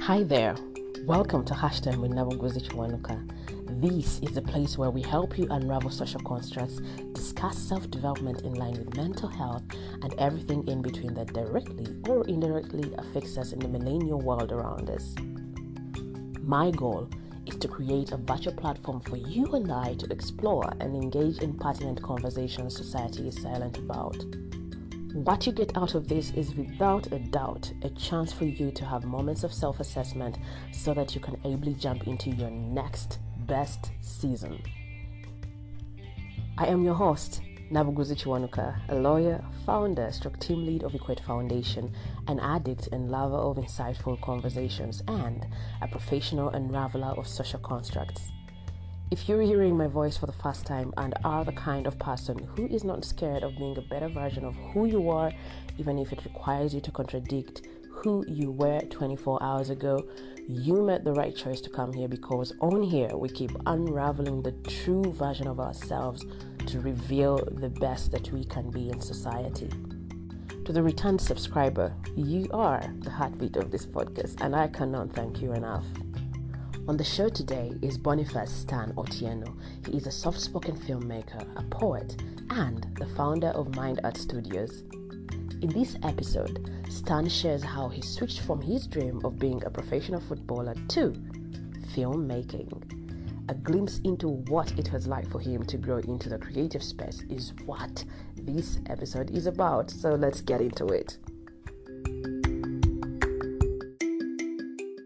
Hi there, welcome to Hashtag with Nabuguzi Kiwanuka. This is the place where we help you unravel social constructs, discuss self-development in line with mental health, and everything in between that directly or indirectly affects us in the millennial world around us. My goal is to create a virtual platform for you and I to explore and engage in pertinent conversations society is silent about. What you get out of this is without a doubt a chance for you to have moments of self-assessment so that you can ably jump into your next best season. I am your host, Nabuguzi Kiwanuka, a lawyer, founder, team lead of Equate Foundation, an addict and lover of insightful conversations, and a professional unraveler of social constructs. If you're hearing my voice for the first time and are the kind of person who is not scared of being a better version of who you are, even if it requires you to contradict who you were 24 hours ago, you made the right choice to come here, because on here we keep unraveling the true version of ourselves to reveal the best that we can be in society. To the returned subscriber, you are the heartbeat of this podcast, and I cannot thank you enough. On the show today is Boniface Stan Otieno. He is a soft-spoken filmmaker, a poet, and the founder of MindArt Studios. In this episode, Stan shares how he switched from his dream of being a professional footballer to filmmaking. A glimpse into what it was like for him to grow into the creative space is what this episode is about. So let's get into it.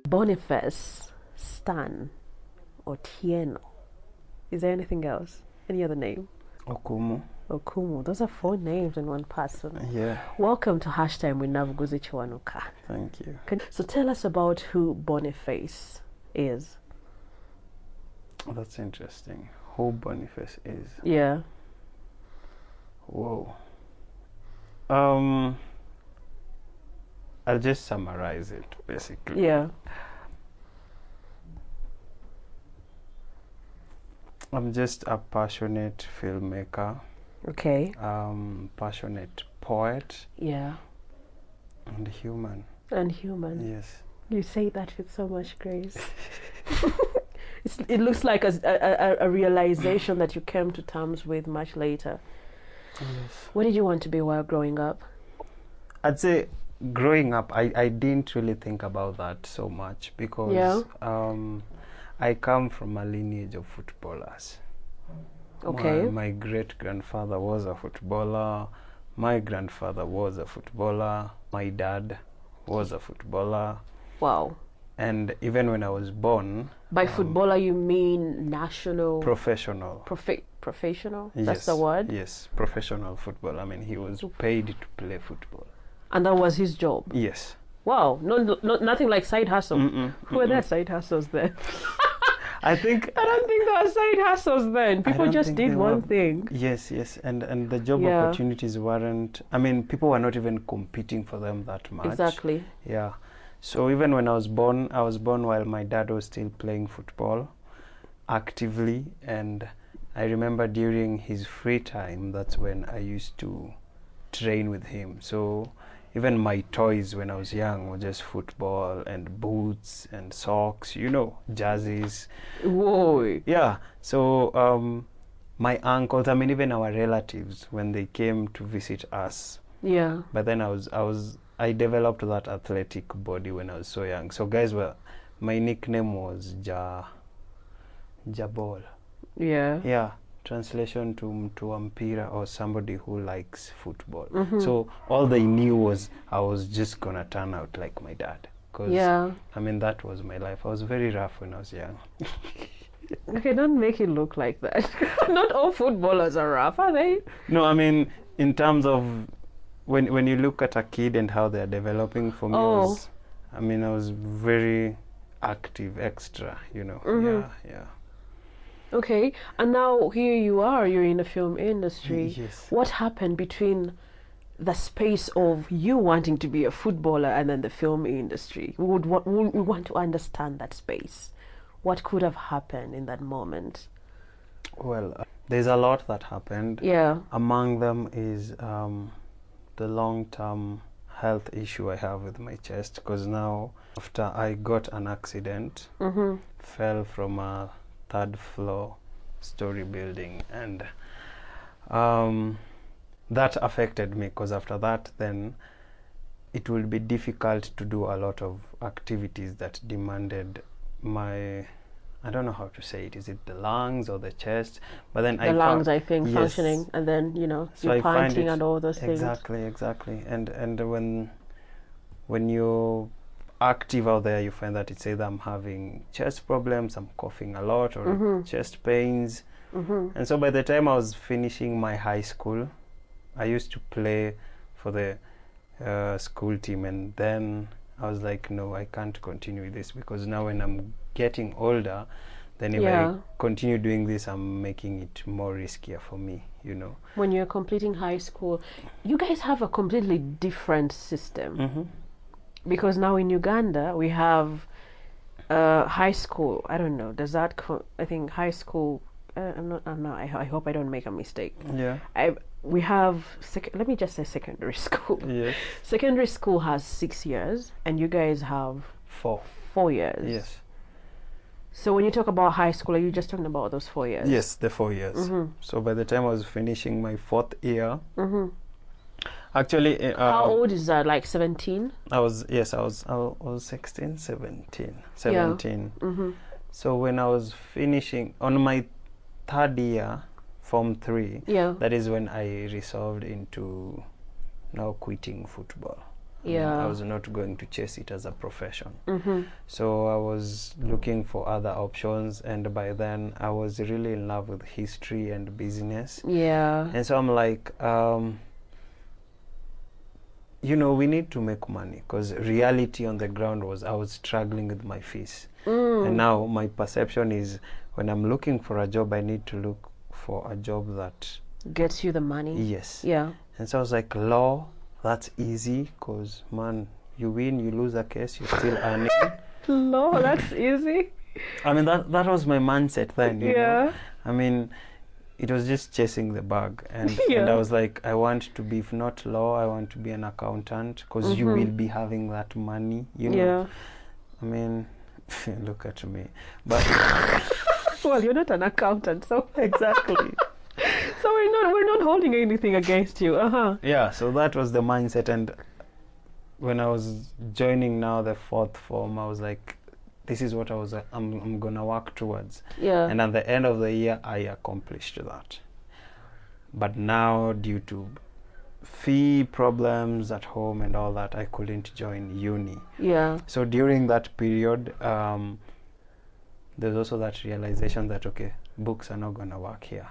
Boniface Stan Otieno. Is there anything else? Any other name? Okumu. Those are 4 names in one person. Yeah. Welcome to Hashtag with Nabuguzi Kiwanuka. Thank you. So tell us about who Boniface is. Oh, that's interesting. Who Boniface is? Yeah. Whoa. I'll just summarize it basically. Yeah. I'm just a passionate filmmaker. Okay. Passionate poet. Yeah. And human. And human. Yes. You say that with so much grace. It looks like a realization that you came to terms with much later. Yes. What did you want to be while growing up? I'd say growing up, I didn't really think about that so much because I come from a lineage of footballers. Okay. My great-grandfather was a footballer. My grandfather was a footballer. My dad was a footballer. Wow. And even when I was born... By footballer, you mean national... Professional. Professional? Yes, that's the word? Yes, professional football. I mean, he was paid to play football. And that was his job? Yes. Wow. Nothing like side hustle. Who were there side hustles then? I don't think there were side hustles then. People just did one thing. Yes. And the job opportunities weren't... I mean, people were not even competing for them that much. Exactly. Yeah. So even when I was born while my dad was still playing football actively. And I remember during his free time, that's when I used to train with him. So even my toys when I was young were just football and boots and socks, jerseys. Whoa. Yeah. So my uncles, I mean, even our relatives, when they came to visit us. Yeah. But then I developed that athletic body when I was so young. So my nickname was Jabol. Yeah. Yeah. Translation to Mpira, or somebody who likes football. So all they knew was I was just gonna turn out like my dad. I mean, that was my life. I was very rough when I was young. Okay, don't make it look like that. Not all footballers are rough, are they? No, I mean, in terms of when you look at a kid and how they're developing, for me, I was very active, extra, Yeah. Okay, and now here you are, you're in the film industry. Yes. What happened between the space of you wanting to be a footballer and then the film industry? We want to understand that space. What could have happened in that moment? Well, there's a lot that happened. Yeah. Among them is the long-term health issue I have with my chest, because now after I got an accident, fell from a 3rd floor story building, and that affected me, because after that then it will be difficult to do a lot of activities that demanded my, I don't know how to say it, is it the lungs or the chest? But then the lungs, I think, functioning, and then, you know, so you're panting and all those things. Exactly. And when you're active out there, you find that it's either I'm having chest problems, I'm coughing a lot, or chest pains. And so by the time I was finishing my high school, I used to play for the school team, and then I was like, no, I can't continue with this, because now when I'm getting older, then if I continue doing this, I'm making it more riskier for me, you know. When you're completing high school, you guys have a completely different system. Because now in Uganda, we have high school. I don't know. Does that, I think high school, I'm not, I hope I don't make a mistake. Yeah. We have, let me just say secondary school. Yes. Secondary school has 6 years, and you guys have 4 years. Yes. So when you talk about high school, are you just talking about those 4 years? Yes, the 4 years. So by the time I was finishing my 4th year, actually, how old is that? Like 17? I was 16, 17. Yeah. So when I was finishing on my 3rd year, Form 3, that is when I resolved into now quitting football. I was not going to chase it as a profession. So I was looking for other options, and by then I was really in love with history and business. And so I'm like, you know, we need to make money, because reality on the ground was I was struggling with my fees. And now my perception is, when I'm looking for a job, I need to look for a job that gets you the money. Yes. And so I was like, law, that's easy, because man, you win, you lose a case, you're still earning. Law, that's easy. I mean, that was my mindset then, you know. I mean, it was just chasing the bag, and I was like, I want to be, if not law, I want to be an accountant, because you will be having that money, you know. I mean, look at me. But well, you're not an accountant, so exactly. So we're not holding anything against you. Yeah, so that was the mindset. And when I was joining now the 4th form, I was like, this is what I'm gonna work towards. And at the end of the year, I accomplished that. But now, due to fee problems at home and all that, I couldn't join uni. So during that period, there's also that realization that, okay, books are not going to work here.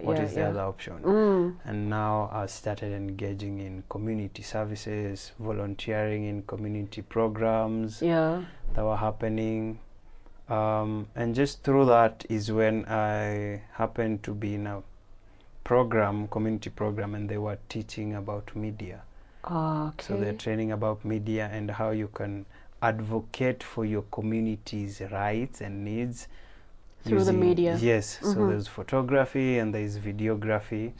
What is the other option? And now I started engaging in community services, volunteering in community programs that were happening. And just through that is when I happened to be in a community program, and they were teaching about media. So they're training about media and how you can advocate for your community's rights and needs through the media. So there's photography and there's videography.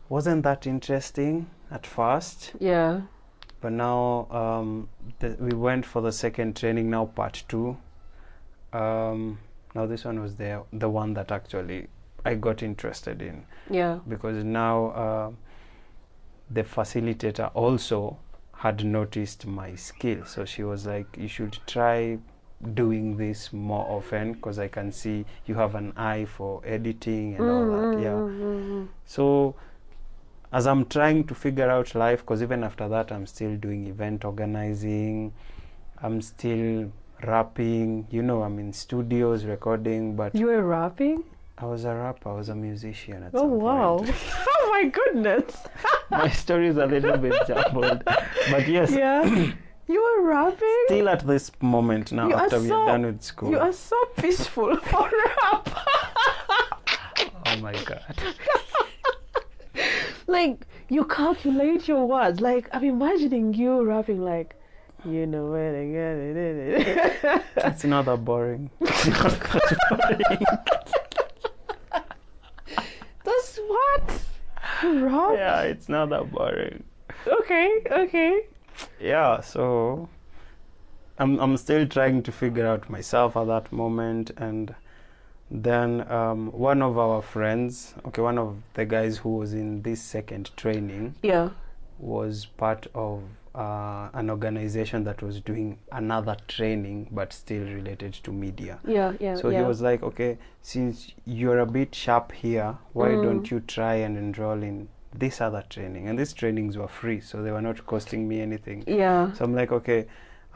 Wasn't that interesting at first? But now we went for the second training, now part 2. Now this one was the one that actually I got interested in. Because now the facilitator also had noticed my skill, so she was like, you should try doing this more often, because I can see you have an eye for editing and all that. So as I'm trying to figure out life, because even after that I'm still doing event organizing, I'm still rapping, you know, I'm in studios recording. But you were rapping? I was a rapper, I was a musician at some point. Oh my goodness. My story is a little bit jumbled, but yes. You were rapping? Still at this moment now, after we are done with school. You are so peaceful for rap. Oh my God. Like, you calculate your words. Like, I'm imagining you rapping like, you know where to get it. It's not that boring. It's not that boring. That's what? You rap? Yeah, it's not that boring. Okay. Yeah, so I'm still trying to figure out myself at that moment. And then one of our friends, one of the guys who was in this second training, was part of an organization that was doing another training but still related to media. So he was like, okay, since you're a bit sharp here, why don't you try and enroll in this other training? And these trainings were free, so they were not costing me anything. So I'm like, okay,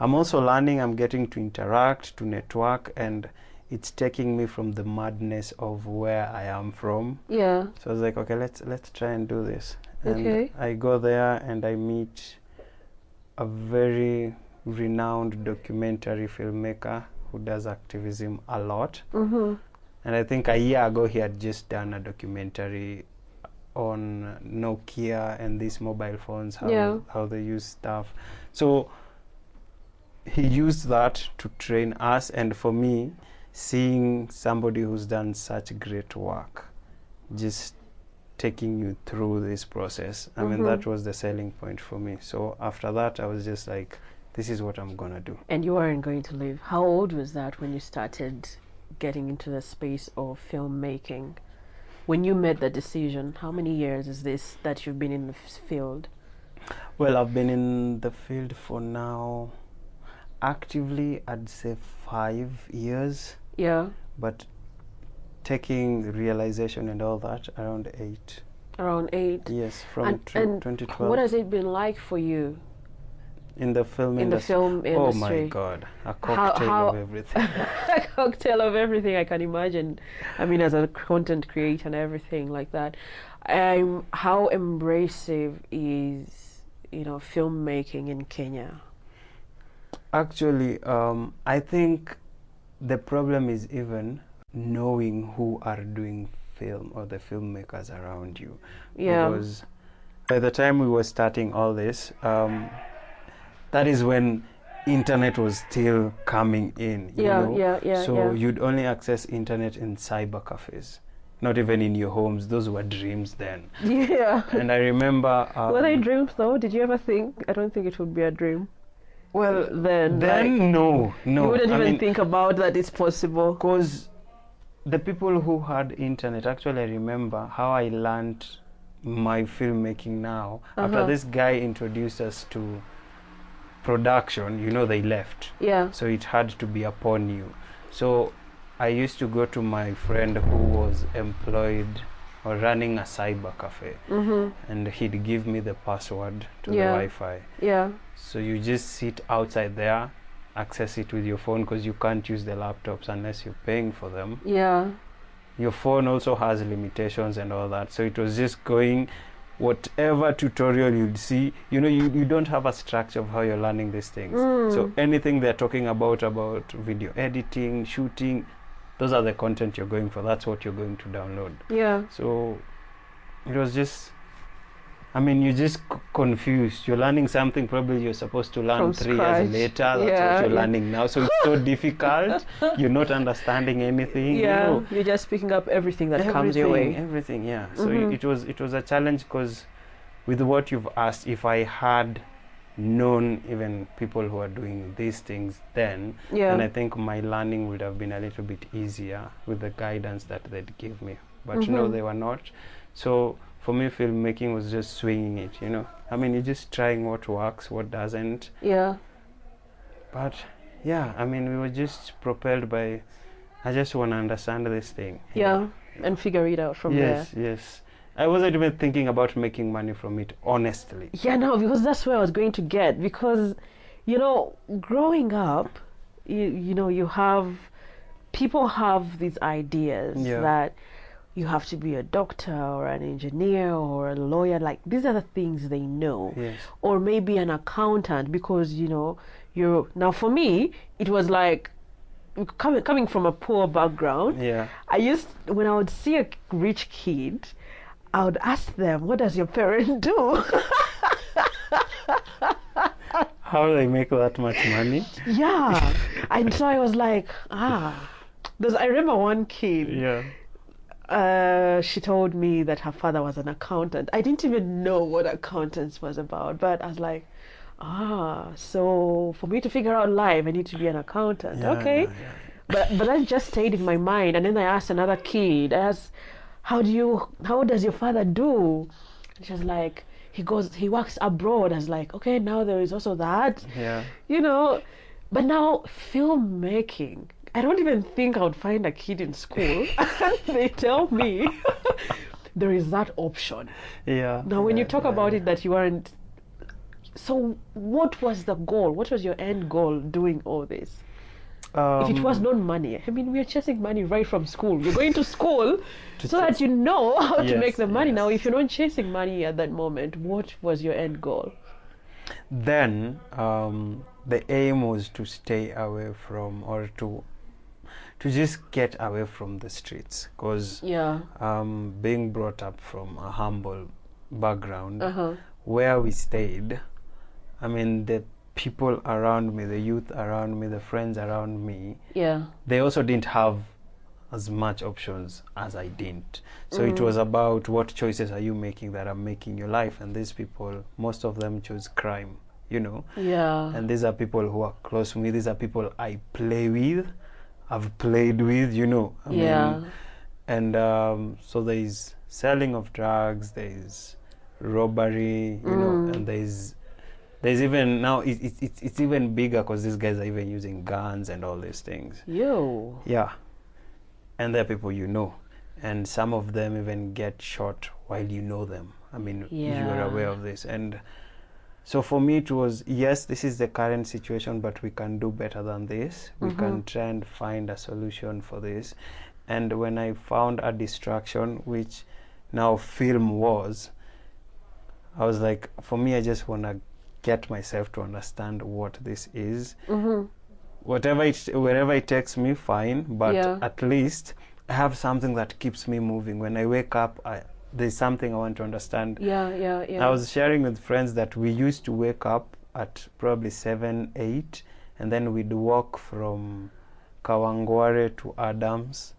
I'm also learning, I'm getting to interact, to network, and it's taking me from the madness of where I am from. So I was like, okay, let's try and do this. And I go there and I meet a very renowned documentary filmmaker who does activism a lot. And I think a year ago he had just done a documentary on Nokia and these mobile phones, how they use stuff. So he used that to train us, and for me, seeing somebody who's done such great work just taking you through this process, I mean, that was the selling point for me. So after that, I was just like, this is what I'm gonna do. And you weren't going to leave. How old was that when you started getting into the space of filmmaking? When you made the decision, how many years is this that you've been in the field? Well, I've been in the field for now, actively, I'd say 5 years. But taking realization and all that, around 8. Around 8? Yes, from 2012. What has it been like for you? In the film industry? Oh my God, a cocktail of everything. A cocktail of everything, I can imagine. I mean, as a content creator and everything like that. How embracive is, filmmaking in Kenya? Actually, I think the problem is even knowing who are doing film or the filmmakers around you. Because by the time we were starting all this, that is when internet was still coming in. So you'd only access internet in cyber cafes, not even in your homes. Those were dreams then. And I remember... were they dreams though? Did you ever think? I don't think it would be a dream. Well, then no. You wouldn't even think about that it's possible. Because the people who had internet, actually I remember how I learned my filmmaking now. After this guy introduced us to production, they left. So it had to be upon you. So I used to go to my friend who was employed or running a cyber cafe, and he'd give me the password to the Wi-Fi. So you just sit outside there, access it with your phone, because you can't use the laptops unless you're paying for them. Your phone also has limitations and all that. So it was just going, whatever tutorial you'd see, you don't have a structure of how you're learning these things. So anything they're talking about video editing, shooting, those are the content you're going for. That's what you're going to download. So it was just, you're just confused. You're learning something probably you're supposed to learn 3 years later. That's what you're learning now. So it's so difficult. You're not understanding anything. You're just picking up everything that comes your way. Everything, So it was a challenge, because with what you've asked, if I had known even people who are doing these things then I think my learning would have been a little bit easier with the guidance that they'd give me. But no, they were not. So for me, filmmaking was just swinging it, you're just trying what works, what doesn't. But we were just propelled by, I just want to understand this thing. And figure it out from there. Yes. I wasn't even thinking about making money from it, honestly. Because that's where I was going to get. Because, growing up, people have these ideas that you have to be a doctor or an engineer or a lawyer. Like, these are the things they know. Or maybe an accountant, because, now for me, it was like, coming from a poor background, when I would see a rich kid, I would ask them, what does your parent do? How do they make that much money? And so I was like, because I remember one kid, She told me that her father was an accountant. I didn't even know what accountants was about, but I was like, so for me to figure out life, I need to be an accountant. Yeah, Okay. yeah, yeah. But that just stayed in my mind. And then I asked another kid, I asked, how does your father do? And she was like, he works abroad. I was like, okay, now there is also that. Yeah. You know, but now filmmaking, I don't even think I would find a kid in school. They tell me there is that option. Yeah. Now, when you talk about yeah. it that you aren't, so what was the goal? What was your end goal doing all this? If it was not money, I mean, we are chasing money right from school. You're going to school so that you know how to make the money. Now, if you're not chasing money at that moment, what was your end goal? Then the aim was to stay away from, or to just get away from the streets, because being brought up from a humble background, where we stayed, I mean, the people around me, the youth around me, the friends around me, they also didn't have as much options as I didn't. So it was about, what choices are you making that are making your life? And these people, most of them chose crime, you know. And these are people who are close to me. These are people I play with, I've played with, you know. I mean, and so there is selling of drugs, there is robbery, you know, and there's even now it's even bigger, because these guys are even using guns and all these things. Yeah. And they're people you know, and some of them even get shot while you know them. I mean, you are aware of this. And so for me it was, yes, this is the current situation, but we can do better than this. We can try and find a solution for this. And when I found a distraction, which now film was, I was like, for me, I just want to get myself to understand what this is. Wherever it takes me, fine, but at least I have something that keeps me moving. When I wake up, there's something I want to understand. I was sharing with friends that we used to wake up at probably 7, 8, and then we'd walk from Kawangware to Adams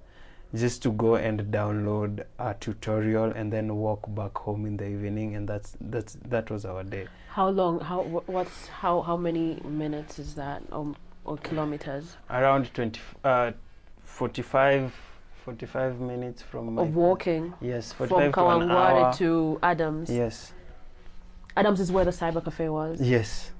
just to go and download a tutorial and then walk back home in the evening, and that was our day. How long? How many minutes is that, or kilometers? Around 45 minutes from of walking. Yes, 45 from to an hour. Kawangware to Adams. Yes. Adams is where the cyber cafe was. Yes.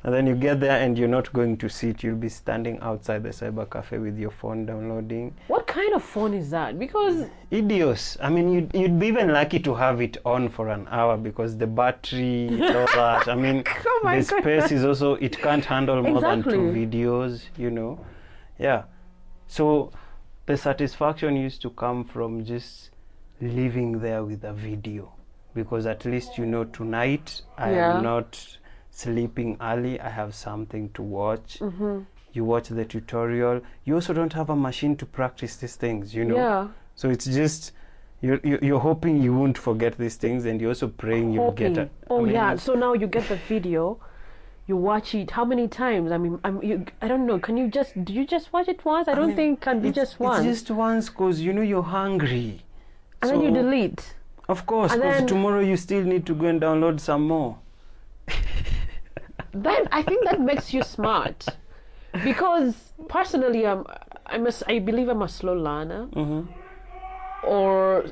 And then you get there and you're not going to sit. You'll be standing outside the cyber cafe with your phone downloading. What kind of phone is that? Because idios. I mean, you'd be even lucky to have it on for an hour, because the battery, all that. I mean, the space is also, it can't handle more than 2 videos, you know. Yeah. So the satisfaction used to come from just living there with a video, because at least, you know, tonight I am not sleeping early, I have something to watch. You watch the tutorial. You also don't have a machine to practice these things, you know. So it's just you're hoping you won't forget these things, and you're also praying you'll get it. So now you get the video, you watch it how many times? I mean, I don't know, do you just watch it once? I don't think can be just once. It's just once, because you know you're hungry, and then you delete. Of course, because tomorrow you still need to go and download some more. Then I think that makes you smart, because personally, I believe I'm a slow learner, or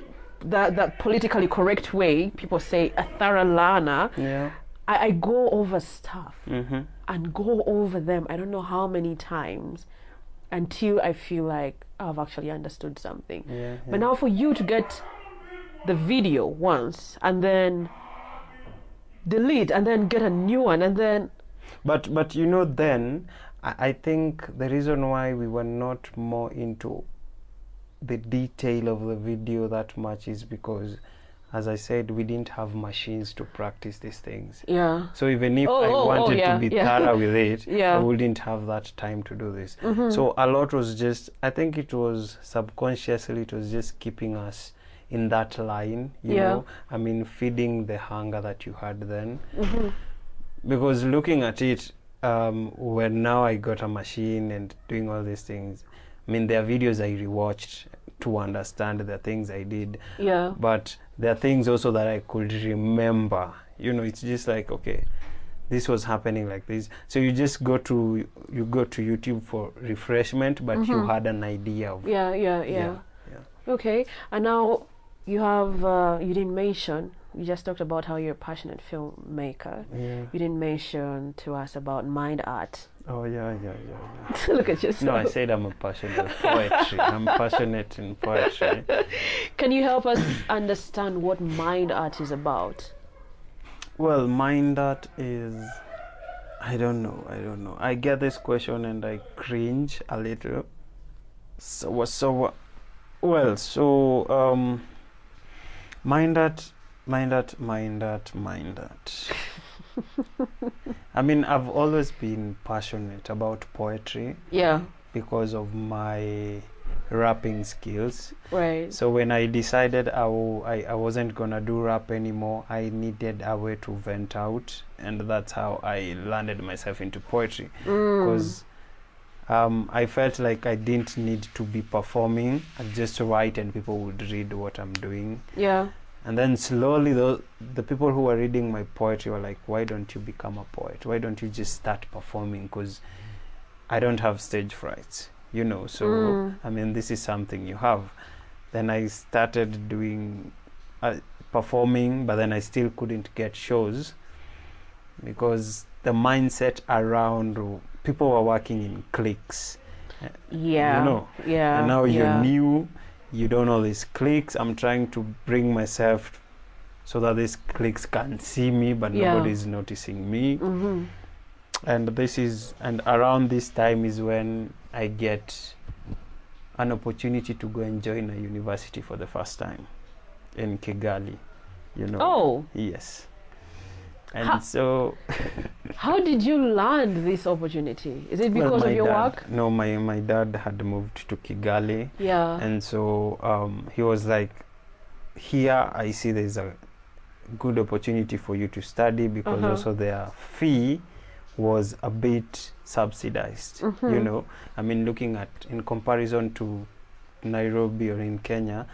that politically correct way people say, a thorough learner. I go over stuff and go over them, I don't know how many times, until I feel like I've actually understood something. But now for you to get the video once and then delete and then get a new one, and then but you know, then I think the reason why we were not more into the detail of the video that much is because, as I said, we didn't have machines to practice these things. So even if I wanted to be thorough with it, I wouldn't have that time to do this. So a lot was just, I think it was subconsciously, it was just keeping us in that line, you know. I mean, feeding the hunger that you had then. Because looking at it, when now I got a machine and doing all these things, I mean, there are videos I rewatched to understand the things I did. Yeah. But there are things also that I could remember. You know, it's just like, okay, this was happening like this. So you just go to YouTube for refreshment, but you had an idea of. Yeah. Okay, and now you have you didn't mention. You just talked about how you're a passionate filmmaker. Yeah. You didn't mention to us about MindArt. Oh yeah. Look at yourself. No, I said I'm a passionate poetry. I'm passionate in poetry. Can you help us understand what MindArt is about? Well, MindArt is, I don't know. I get this question and I cringe a little. MindArt. I mean, I've always been passionate about poetry. Yeah. Because of my rapping skills. Right. So when I decided I wasn't gonna do rap anymore, I needed a way to vent out, and that's how I landed myself into poetry. Because I felt like I didn't need to be performing. I'd just write and people would read what I'm doing. Yeah. And then slowly the people who were reading my poetry were like, why don't you become a poet? Why don't you just start performing? Because I don't have stage fright, you know. So, I mean, this is something you have. Then I started doing performing, but then I still couldn't get shows because the mindset around people were working in cliques. Yeah. You know. Yeah. And now you're new. You don't know these cliques. I'm trying to bring myself so that these cliques can see me, but nobody's noticing me. And around this time is when I get an opportunity to go and join a university for the first time in Kigali, you know. Oh. Yes. And so how did you land this opportunity? Is it because of your work? No, my dad had moved to Kigali. Yeah. And so he was like, here I see there's a good opportunity for you to study, because also their fee was a bit subsidized, you know. I mean, looking at in comparison to Nairobi or in Kenya,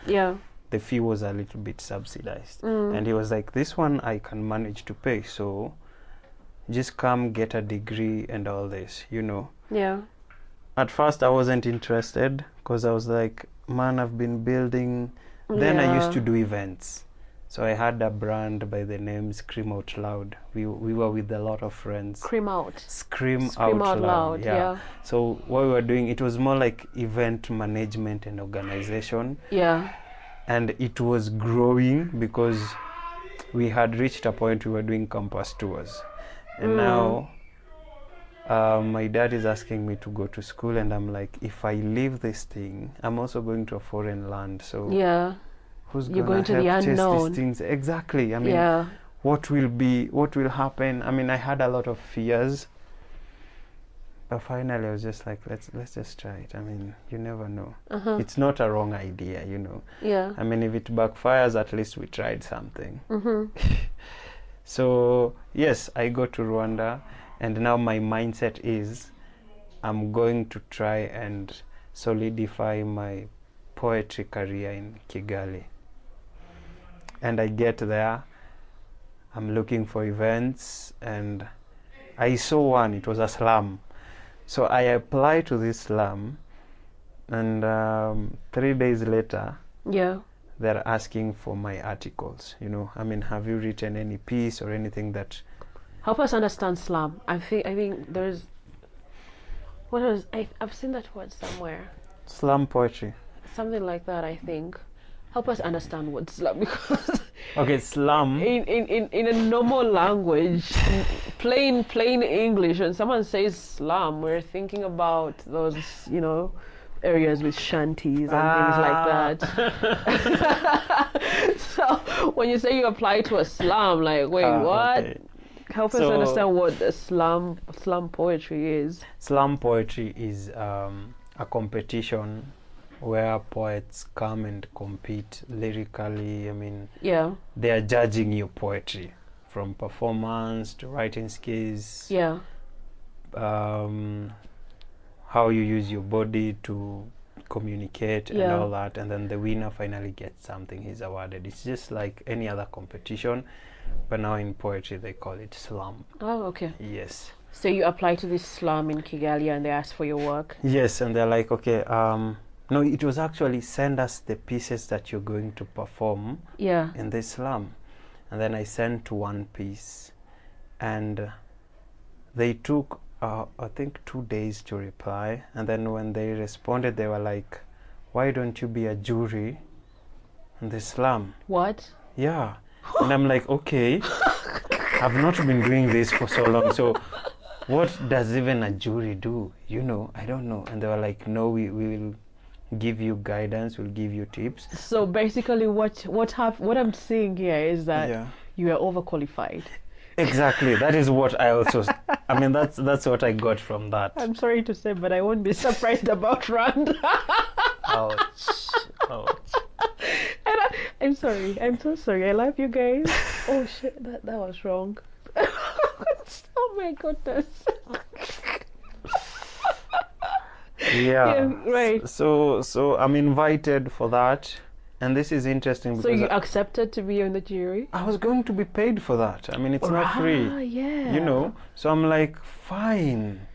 the fee was a little bit subsidized. And he was like, this one I can manage to pay, so just come get a degree and all this, you know. Yeah. At first I wasn't interested because I was like, man, I've been building. Then I used to do events. So I had a brand by the name Scream Out Loud. We were with a lot of friends. Scream Out Out Loud. Yeah. So what we were doing, it was more like event management and organization. Yeah. And it was growing because we had reached a point we were doing campus tours. And now my dad is asking me to go to school, and I'm like, if I leave this thing, I'm also going to a foreign land. So who's going to help chase these things? Exactly. I mean, what will happen? I mean, I had a lot of fears. But finally, I was just like, let's just try it. I mean, you never know. It's not a wrong idea, you know. Yeah. I mean, if it backfires, at least we tried something. So, yes, I go to Rwanda, and now my mindset is I'm going to try and solidify my poetry career in Kigali. And I get there, I'm looking for events, and I saw one, it was a slam. So I applied to this slam, and 3 days later, they're asking for my articles. You know, I mean, have you written any piece or anything that? Help us understand slam. I think there's. I've seen that word somewhere. Slam poetry. Something like that, I think. Help us understand what slam, because. Okay, slam. In a normal language, plain English, when someone says slam, we're thinking about those, you know, areas with shanties and things like that. So when you say you apply to a slam, like, wait, what? Okay. Help us understand what the slam poetry is. Slam poetry is a competition where poets come and compete lyrically. I mean, they are judging your poetry from performance to writing skills. How you use your body to communicate and all that, and then the winner finally gets something, he's awarded. It's just like any other competition, but now in poetry they call it slam. Oh, okay. Yes. So you apply to this slam in Kigali and they ask for your work? Yes, and they're like, okay, no, it was actually send us the pieces that you're going to perform in this slam. And then I sent one piece, and they took I think 2 days to reply. And then when they responded, they were like, why don't you be a jury in the slam? What? Yeah. And I'm like, okay, I've not been doing this for so long, so what does even a jury do? You know, I don't know. And they were like, no, we will give you guidance, we'll give you tips. So basically what I'm seeing here is that you are overqualified. Exactly. That is what I also I mean, that's what I got from that. I'm sorry to say, but I won't be surprised about Rwanda. Ouch. Ouch. And I'm sorry. I'm so sorry. I love you guys. Oh shit, that was wrong. Oh my goodness. Yeah. Right. So I'm invited for that, and this is interesting because so you accepted to be in the jury? I was going to be paid for that. I mean, it's not free. Yeah. You know. So I'm like, fine.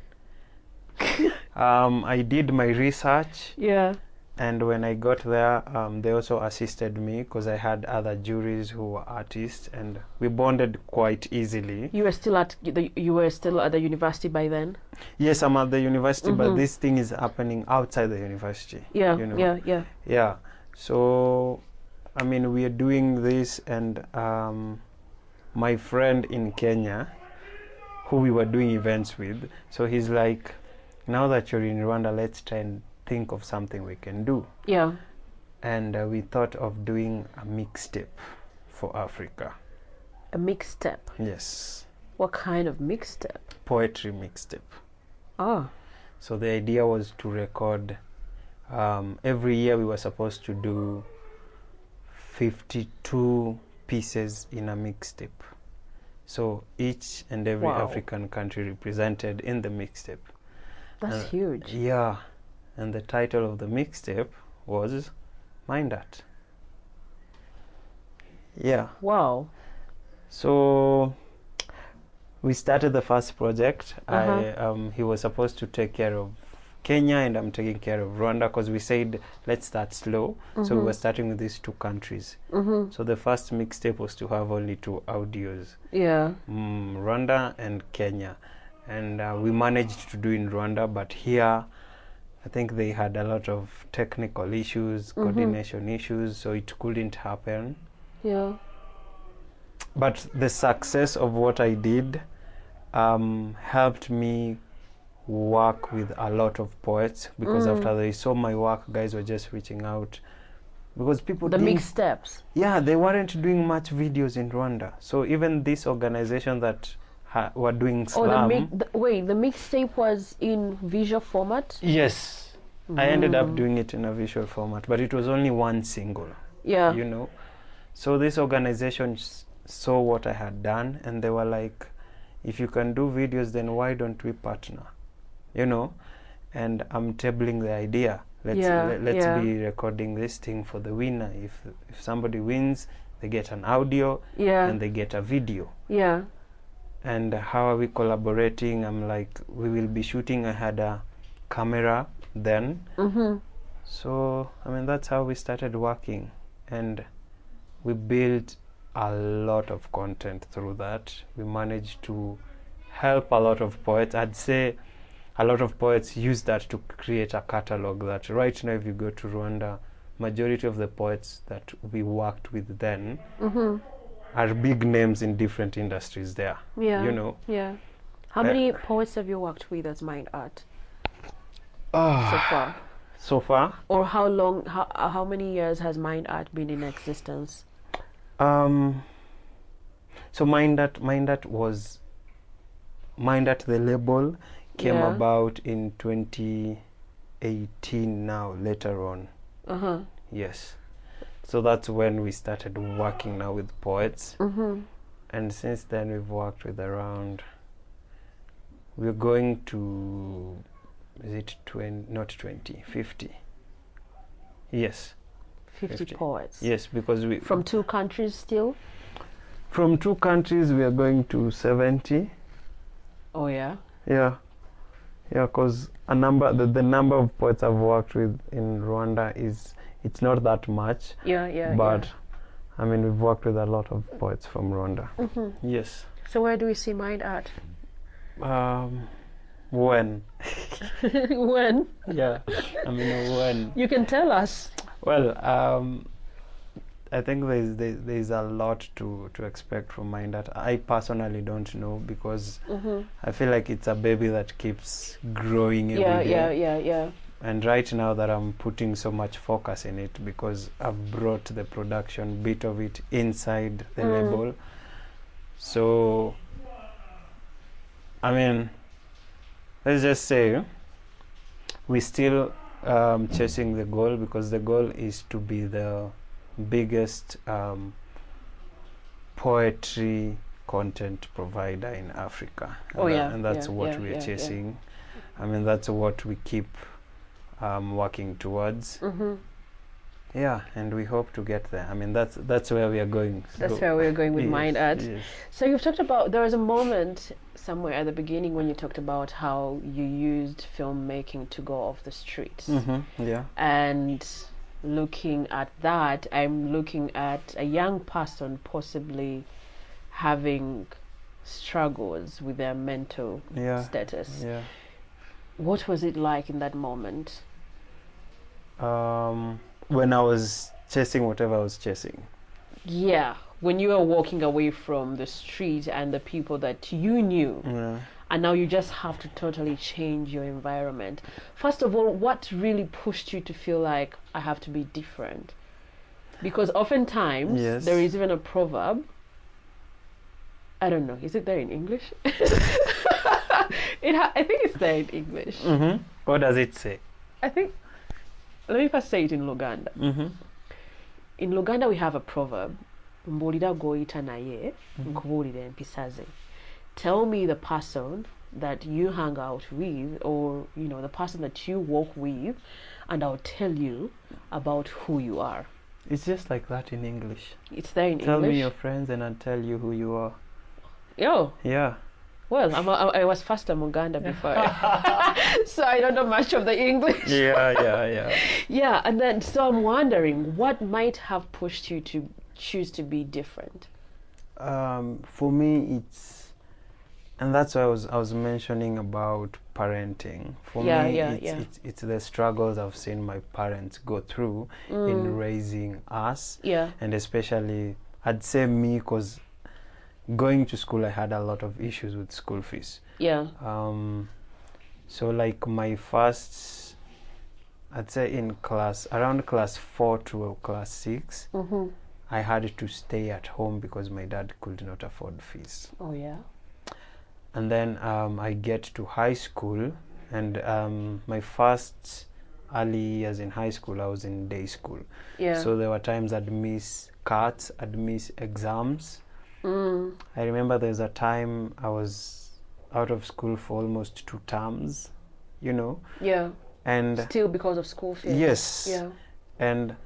I did my research. Yeah. And when I got there, they also assisted me because I had other juries who were artists, and we bonded quite easily. You were still at the university by then? Yes, I'm at the university, but this thing is happening outside the university. Yeah, you know? Yeah. So, I mean, we are doing this, and my friend in Kenya, who we were doing events with, so he's like, now that you're in Rwanda, let's try and think of something we can do. Yeah. And we thought of doing a mixtape for Africa. A mixtape? Yes. What kind of mixtape? Poetry mixtape. Oh. So the idea was to record, every year we were supposed to do 52 pieces in a mixtape. So each and every African country represented in the mixtape. That's huge. Yeah. And the title of the mixtape was MindArt. Yeah. Wow. So we started the first project. He was supposed to take care of Kenya, and I'm taking care of Rwanda, because we said let's start slow. So we were starting with these two countries. So the first mixtape was to have only 2 audios. Yeah. Rwanda and Kenya. And we managed to do in Rwanda, but here I think they had a lot of technical issues, coordination issues, so it couldn't happen. Yeah. But the success of what I did helped me work with a lot of poets, because after they saw my work, guys were just reaching out, because people the mixtapes. Yeah, they weren't doing much videos in Rwanda. So even this organization that were doing slam. The mixtape was in visual format? Yes. I ended up doing it in a visual format, but it was only one single. Yeah. You know. So this organization saw what I had done, and they were like, if you can do videos, then why don't we partner? You know. And I'm tabling the idea. Let's be recording this thing for the winner. If somebody wins, they get an audio and they get a video. Yeah. And how are we collaborating? I'm like, we will be shooting. I had a camera then. So, I mean, that's how we started working. And we built a lot of content through that. We managed to help a lot of poets. I'd say a lot of poets use that to create a catalog that right now, if you go to Rwanda, majority of the poets that we worked with then are big names in different industries there. Yeah. You know. Yeah. How many poets have you worked with as MindArt so far? So far? Or how long? How many years has MindArt been in existence? So MindArt was the label came about in 2018. Now later on. Yes. So that's when we started working now with poets. And since then we've worked with around, we're going to, is it 50? Yes. 50 poets. Yes, because we From 2 countries still? from 2 countries we are going to 70. Oh yeah. Yeah. Yeah, because the number of poets I've worked with in Rwanda it's not that much. Yeah. But I mean, we've worked with a lot of poets from Rwanda. Yes. So where do we see MindArt? When? When? Yeah. I mean, when? You can tell us. Well, I think there's a lot to expect from MindArt. I personally don't know because I feel like it's a baby that keeps growing every day. Yeah. And right now that I'm putting so much focus in it because I've brought the production bit of it inside the label. So, I mean, let's just say we're still chasing the goal because the goal is to be the biggest poetry content provider in Africa. And that's what we're chasing. I mean, that's what we keep working towards. Yeah, and we hope to get there. I mean, that's where we are going. That's where we're going with MindArt. Yes. So you've talked about, there was a moment somewhere at the beginning when you talked about how you used filmmaking to go off the streets. Yeah. And looking at that, I'm looking at a young person possibly having struggles with their mental status. Yeah. What was it like in that moment? When I was chasing whatever I was chasing. Yeah, when you were walking away from the street and the people that you knew, and now you just have to totally change your environment. First of all, what really pushed you to feel like I have to be different? Because oftentimes there is even a proverb. I don't know, is it there in English? I think it's there in English. What does it say? I think, let me first say it in Luganda. In Luganda we have a proverb. Mbolira goita naye, nkubulira empisa ze. Tell me the person that you hang out with, or the person that you walk with, and I'll tell you about who you are. It's just like that in English. It's there in English. Tell me your friends and I'll tell you who you are. Yo. Yeah. Well, I was first a Muganda before, so I don't know much of the English. Yeah, and then so I'm wondering what might have pushed you to choose to be different. For me, and that's why I was mentioning about parenting. For me, it's the struggles I've seen my parents go through in raising us. Yeah. And especially, I'd say me, because going to school, I had a lot of issues with school fees. Yeah. So like my first, I'd say around class 4 to class 6, I had to stay at home because my dad could not afford fees. Oh yeah. And then I get to high school, and my first early years in high school, I was in day school. Yeah. So there were times I'd miss carts, I'd miss exams. I remember there's a time I was out of school for almost 2 terms, Yeah. And still because of school fees. Yes. Yeah. And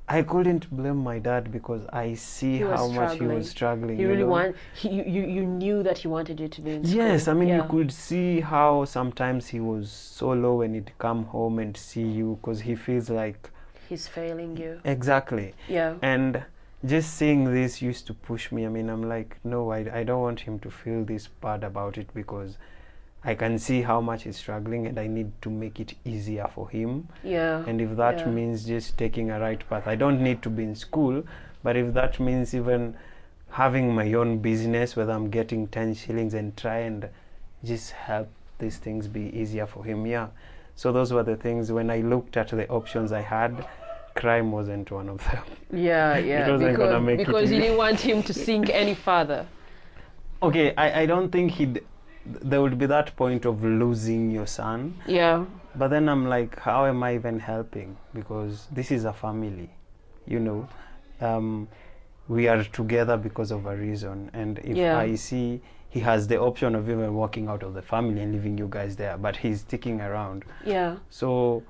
I couldn't blame my dad because I see how much he was struggling. You really you knew that he wanted you to be in school. Yes, I mean, you could see how sometimes he was so low when he'd come home and see you because he feels like he's failing you. Exactly. Yeah. And just seeing this used to push me. I mean, I'm like, no, I don't want him to feel this bad about it because I can see how much he's struggling and I need to make it easier for him. Yeah. And if that means just taking a right path, I don't need to be in school, but if that means even having my own business where I'm getting 10 shillings and try and just help these things be easier for him. Yeah. So those were the things. When I looked at the options I had, crime wasn't one of them. Yeah. Because you didn't want him to sink any further. Okay, I don't think there would be that point of losing your son. Yeah. But then I'm like, how am I even helping? Because this is a family, we are together because of a reason. And if I see he has the option of even walking out of the family and leaving you guys there, but he's sticking around. Yeah. So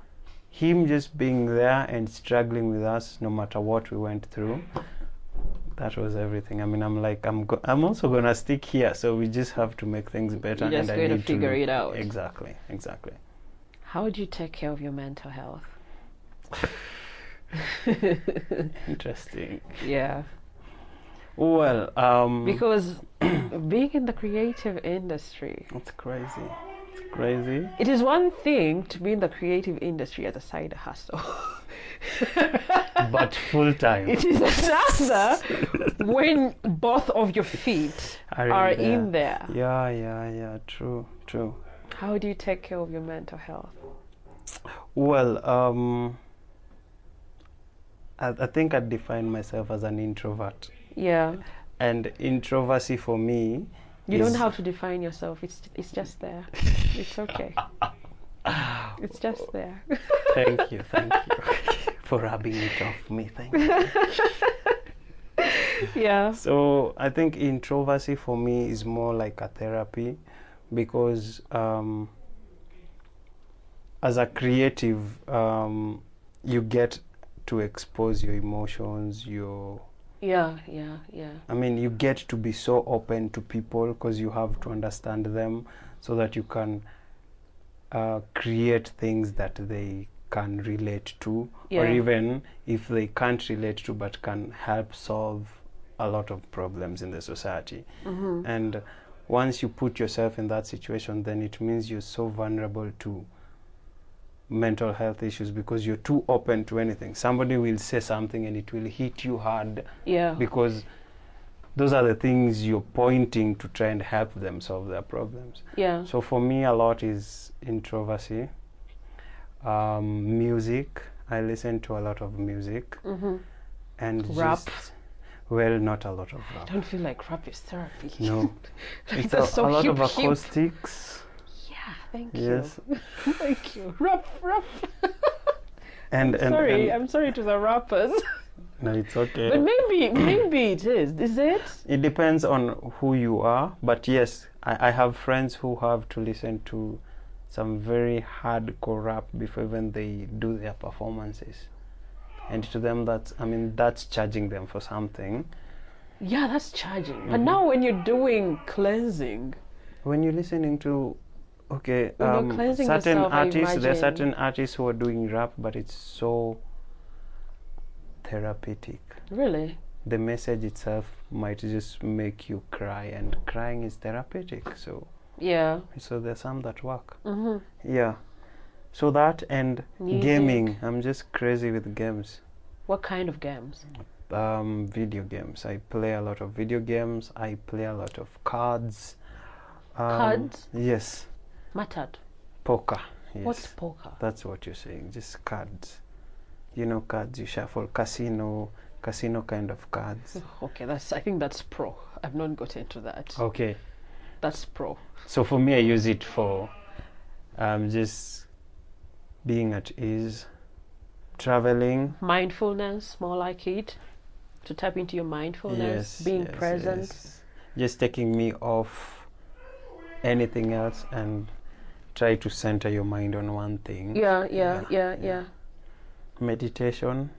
him just being there and struggling with us no matter what we went through, that was everything. I mean, I'm like, I'm also gonna stick here, so we just have to make things better. You're just going to figure it out. Exactly. How do you take care of your mental health? Interesting. Yeah. Well, because being in the creative industry, it's crazy. It's crazy. It is one thing to be in the creative industry as a side hustle. But full time. It is another when both of your feet are in there. Yeah. True. How do you take care of your mental health? Well, I think I define myself as an introvert. Yeah. And introversy for me. You don't have to define yourself. It's just there. It's okay. It's just there. Thank you for rubbing it off me. Thank you. Yeah. So I think introversy for me is more like a therapy, because as a creative, you get to expose your emotions, Yeah. I mean, you get to be so open to people because you have to understand them so that you can create things that they can relate to, or even if they can't relate to but can help solve a lot of problems in the society. Mm-hmm. And once you put yourself in that situation, then it means you're so vulnerable to mental health issues because you're too open to anything. Somebody will say something and it will hit you hard, because those are the things you're pointing to try and help them solve their problems. Yeah. So for me, a lot is introversy. Music. I listen to a lot of music. Mm-hmm. And rap. Well, not a lot of rap. I don't feel like rap is therapy. No. Like It's so a lot hip, of acoustics. Yeah, thank Yes. you. Thank you. Rap. And I'm sorry to the rappers. No, it's okay. But maybe it is. Is it? It depends on who you are. But yes, I have friends who have to listen to some very hardcore rap before even they do their performances. And to them, that's charging them for something. Yeah, that's charging. But now when you're doing cleansing, when you're listening to, when you're cleansing certain yourself, artists, there are certain artists who are doing rap, but it's so therapeutic. Really? The message itself might just make you cry, and crying is therapeutic. So there's some that work. Mm-hmm. Yeah. So that and music. Gaming. I'm just crazy with games. What kind of games? Video games. I play a lot of video games. I play a lot of cards. Cards? Yes. Mattered. Poker. Yes. What's poker? That's what you're saying. Just cards. You know, cards you shuffle. Casino kind of cards. Okay, I think that's pro. I've not got into that. Okay. That's pro. So for me, I use it for just being at ease, traveling. Mindfulness, more like it. To tap into your mindfulness, being present. Yes. Just taking me off anything else and try to center your mind on one thing. Yeah. Meditation.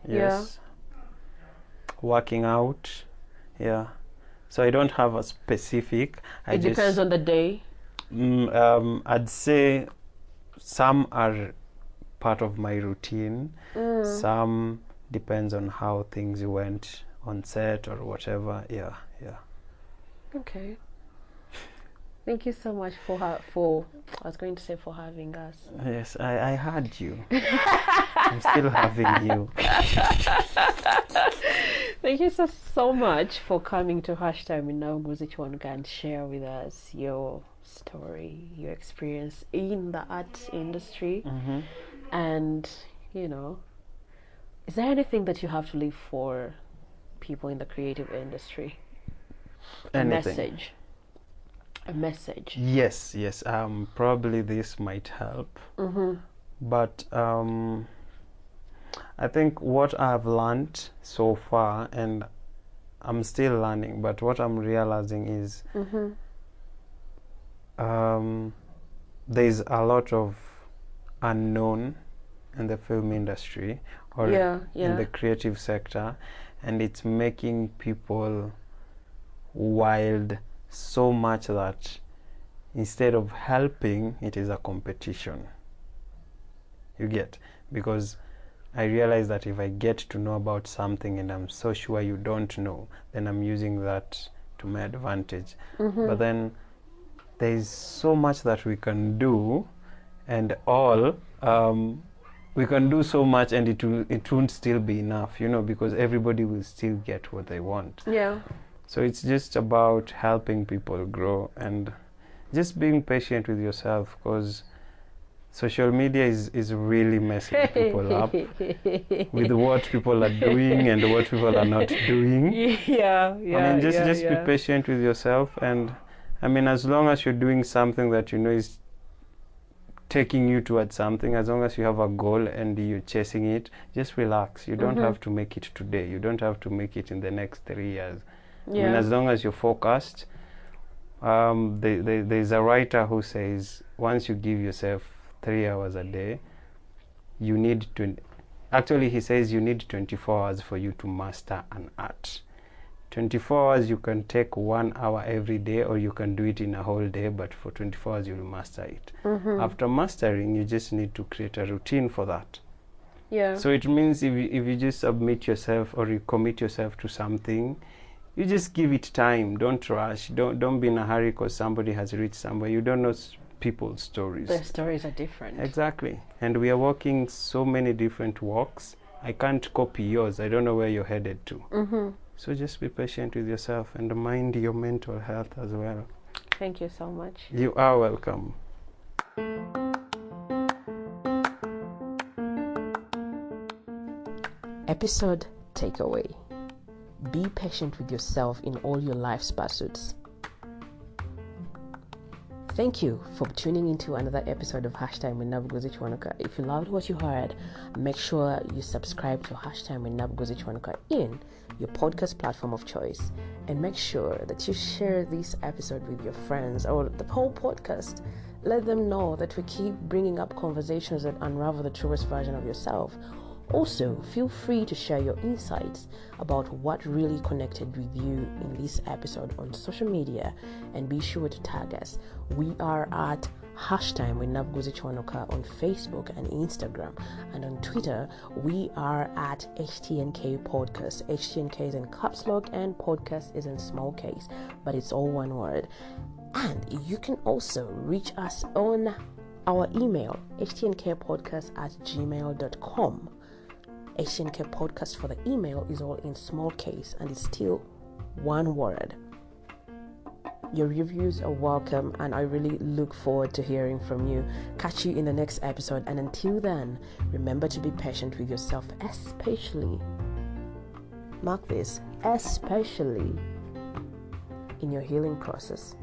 Yes. Working out. Yeah. So I don't have a specific. It depends on the day. I'd say some are part of my routine. Some depends on how things went on set or whatever. Yeah. Okay. Thank you so much for I was going to say for having us. Yes, I had you. I'm still having you. Thank you so much for coming to Hashtag with Nabuguzi Kiwanuka and share with us your story, your experience in the art industry. Mm-hmm. And, is there anything that you have to leave for people in the creative industry? Anything. A message. Yes. Probably this might help. Mm-hmm. But I think what I've learned so far, and I'm still learning, but what I'm realizing is there's a lot of unknown in the film industry or in the creative sector, and it's making people wild so much that instead of helping, it is a competition. You get? Because I realize that if I get to know about something and I'm so sure you don't know, then I'm using that to my advantage. But then there's so much that we can do, and we can do so much, and it won't still be enough, because everybody will still get what they want. Yeah. So it's just about helping people grow and just being patient with yourself, because social media is really messing people up with what people are doing and what people are not doing. Just be patient with yourself, and as long as you're doing something that is taking you towards something, as long as you have a goal and you're chasing it, just relax. You don't have to make it today. You don't have to make it in the next 3 years. As long as you're focused. There's a writer who says once you give yourself 3 hours a day, you need he says you need 24 hours for you to master an art. 24 hours you can take 1 hour every day, or you can do it in a whole day, but for 24 hours you will master it. After mastering, you just need to create a routine for that. So it means if you just submit yourself or you commit yourself to something, you just give it time. Don't rush. Don't be in a hurry because somebody has reached somewhere. You don't know people's stories. Their stories are different. Exactly. And we are walking so many different walks. I can't copy yours. I don't know where you're headed to. So just be patient with yourself and mind your mental health as well. Thank you so much. You are welcome. Episode takeaway. Be patient with yourself in all your life's pursuits. Thank you for tuning into another episode of Hashtag with Nabuguzi Kiwanuka. If you loved what you heard, make sure you subscribe to Hashtag with Nabuguzi Kiwanuka in your podcast platform of choice, and make sure that you share this episode with your friends or the whole podcast. Let them know that we keep bringing up conversations that unravel the truest version of yourself. Also, feel free to share your insights about what really connected with you in this episode on social media, and be sure to tag us. We are at Hashtag with Nabuguzi Kiwanuka on Facebook and Instagram, and on Twitter we are at HTNK Podcast. HTNK is in caps lock and podcast is in small case, but it's all one word. And you can also reach us on our email, htnkpodcast@gmail.com. HTNK Podcast for the email is all in small case and it's still one word. Your reviews are welcome, and I really look forward to hearing from you. Catch you in the next episode, and until then, remember to be patient with yourself, especially, mark this, especially in your healing process.